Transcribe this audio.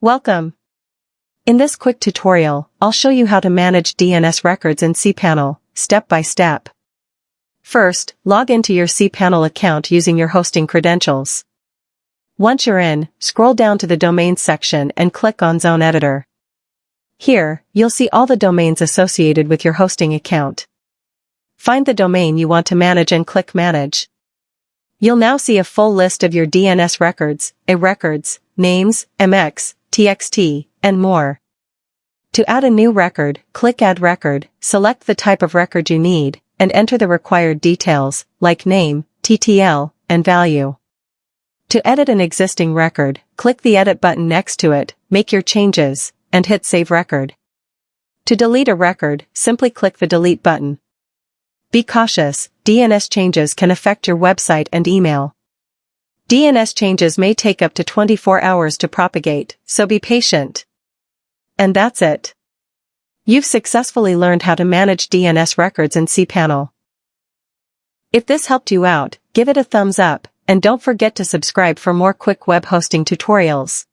Welcome! In this quick tutorial, I'll show you how to manage DNS records in cPanel, step by step. First, log into your cPanel account using your hosting credentials. Once you're in, scroll down to the Domains section and click on Zone Editor. Here, you'll see all the domains associated with your hosting account. Find the domain you want to manage and click Manage. You'll now see a full list of your DNS records, records, names, MX, TXT, and more. To add a new record, click Add Record, select the type of record you need, and enter the required details, like name, TTL, and value. To edit an existing record, click the Edit button next to it, make your changes, and hit Save Record. To delete a record, simply click the Delete button. Be cautious, DNS changes can affect your website and email. DNS changes may take up to 24 hours to propagate, so be patient. And that's it. You've successfully learned how to manage DNS records in cPanel. If this helped you out, give it a thumbs up, and don't forget to subscribe for more quick web hosting tutorials.